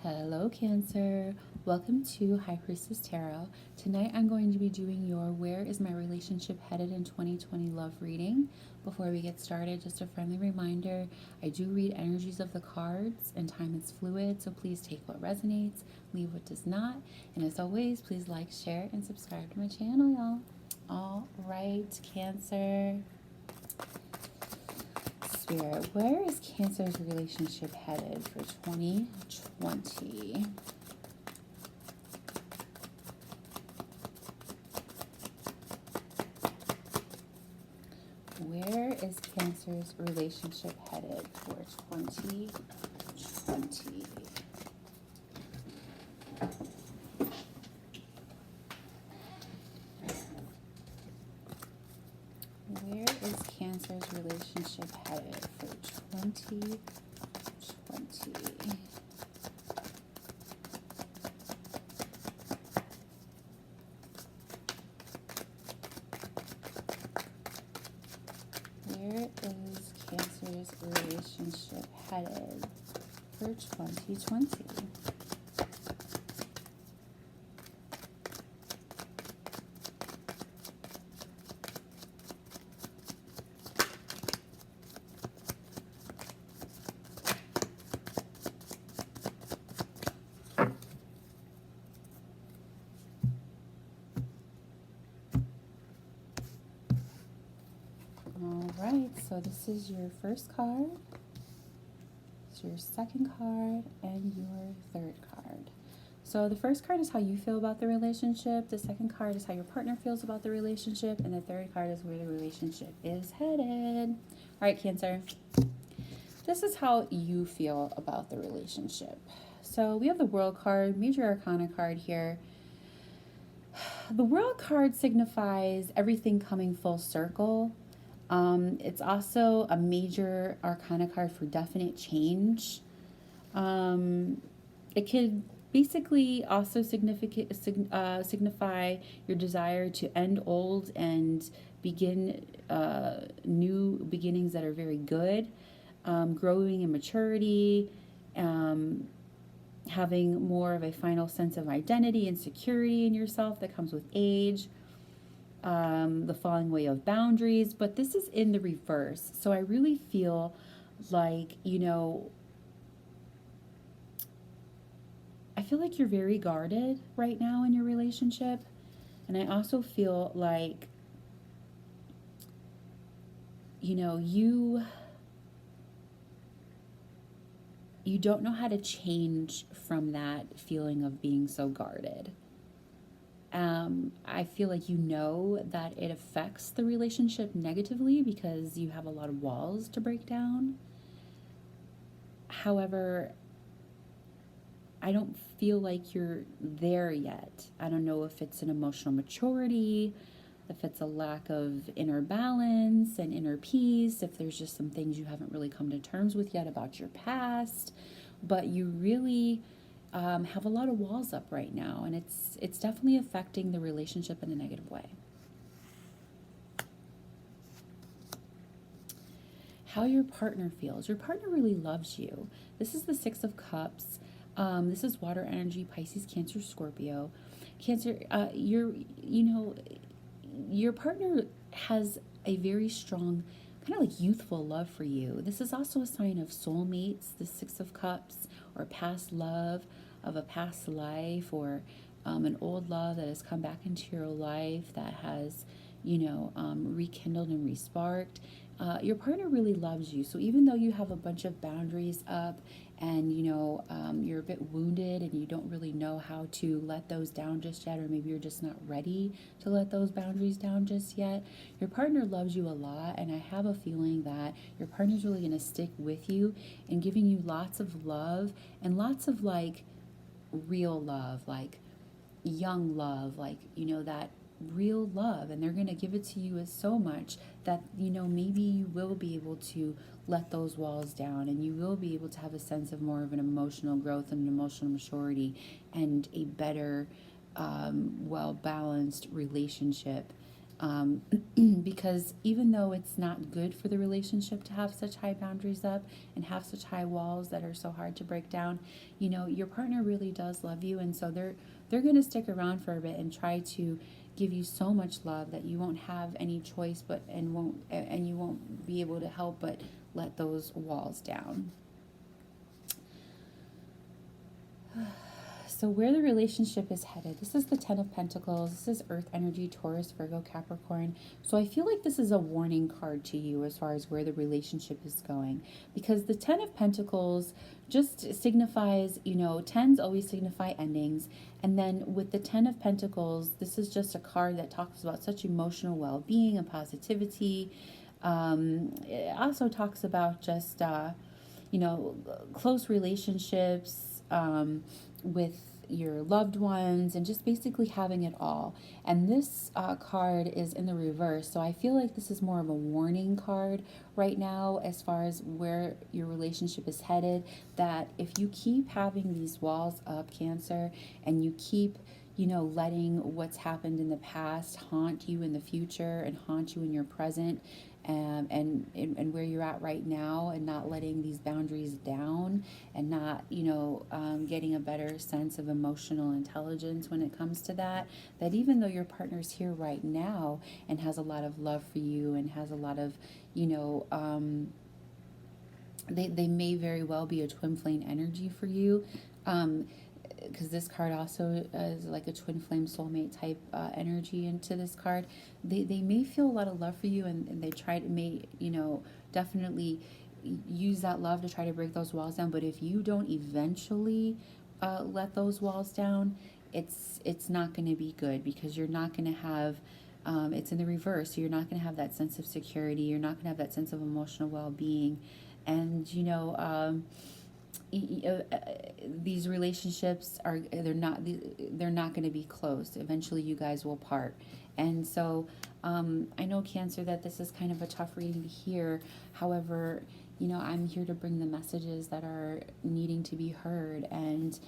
Hello, Cancer. Welcome to High Priestess Tarot. Tonight I'm going to be doing your Where is My Relationship Headed in 2020 love reading. Before we get started, just a friendly reminder, I do read energies of the cards and time is fluid, so please take what resonates, leave what does not. And as always, please like, share, and subscribe to my channel, y'all. All right, Cancer. Spirit, where is Cancer's relationship headed for 2020? Where is Cancer's relationship headed for 2020? Where is Cancer's relationship headed for 2020? Where is Cancer's relationship headed for 2020? All right, so this is your first card, it's your second card, and your third card. So the first card is how you feel about the relationship, the second card is how your partner feels about the relationship, and the third card is where the relationship is headed. All right, Cancer, this is how you feel about the relationship. So we have the World card, Major Arcana card here. The World card signifies everything coming full circle. It's also a major arcana card for definite change. It could basically also signify your desire to end old and begin new beginnings that are very good, growing in maturity, having more of a final sense of identity and security in yourself that comes with age. The falling away of boundaries, but this is in the reverse. So I really feel like, I feel like you're very guarded right now in your relationship. And I also feel like, you don't know how to change from that feeling of being so guarded. I feel like that it affects the relationship negatively because you have a lot of walls to break down. However, I don't feel like you're there yet. I don't know if it's an emotional maturity, if it's a lack of inner balance and inner peace, if there's just some things you haven't really come to terms with yet about your past, but you really have a lot of walls up right now, and it's definitely affecting the relationship in a negative way. How your partner feels. Your partner really loves you. This is the Six of Cups. This is water energy, Pisces, Cancer, Scorpio. Cancer, your partner has a very strong kind of like youthful love for you. This is also a sign of soulmates, the Six of Cups, or past love of a past life, or an old love that has come back into your life that has, rekindled and resparked. Your partner really loves you. So even though you have a bunch of boundaries up and, you're a bit wounded and you don't really know how to let those down just yet, or maybe you're just not ready to let those boundaries down just yet, your partner loves you a lot. And I have a feeling that your partner's really going to stick with you and giving you lots of love and lots of like real love, like young love, like, that real love, and they're going to give it to you as so much that maybe you will be able to let those walls down and you will be able to have a sense of more of an emotional growth and an emotional maturity and a better well-balanced relationship Because even though it's not good for the relationship to have such high boundaries up and have such high walls that are so hard to break down, your partner really does love you, and so they're going to stick around for a bit and try to give you so much love that you won't have any choice and you won't be able to help but let those walls down. So where the relationship is headed, this is the Ten of Pentacles. This is Earth energy, Taurus, Virgo, Capricorn. So I feel like this is a warning card to you as far as where the relationship is going. Because the Ten of Pentacles just signifies, tens always signify endings. And then with the Ten of Pentacles, this is just a card that talks about such emotional well-being and positivity. It also talks about just, close relationships, with your loved ones, and just basically having it all. And this card is in the reverse, so I feel like this is more of a warning card right now as far as where your relationship is headed, that if you keep having these walls up, Cancer, and you keep letting what's happened in the past haunt you in the future and haunt you in your present, and where you're at right now, and not letting these boundaries down, and not getting a better sense of emotional intelligence when it comes to that even though your partner's here right now and has a lot of love for you and has a lot of they may very well be a twin flame energy for you, because this card also is like a twin flame soulmate type energy into this card. They may feel a lot of love for you, and they may definitely use that love to try to break those walls down. But if you don't eventually let those walls down, it's not going to be good, because you're not going to have it's in the reverse, so you're not going to have that sense of security, you're not going to have that sense of emotional well-being. And these relationships they're not going to be close. Eventually you guys will part. And so I know, Cancer, that this is kind of a tough reading to hear. However, I'm here to bring the messages that are needing to be heard, and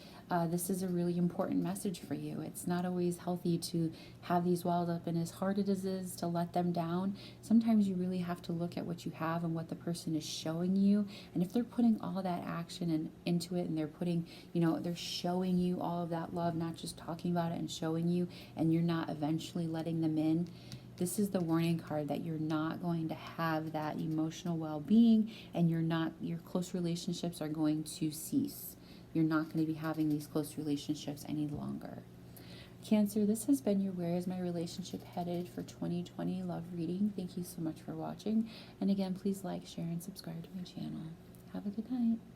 this is a really important message for you. It's not always healthy to have these walls up, and as hard as it is to let them down, sometimes you really have to look at what you have and what the person is showing you. And if they're putting all that action into it, and they're putting, they're showing you all of that love, not just talking about it and showing you, and you're not eventually letting them in, this is the warning card that you're not going to have that emotional well-being, and your close relationships are going to cease. You're not going to be having these close relationships any longer. Cancer, this has been your Where Is My Relationship Headed for 2020 love reading. Thank you so much for watching. And again, please like, share, and subscribe to my channel. Have a good night.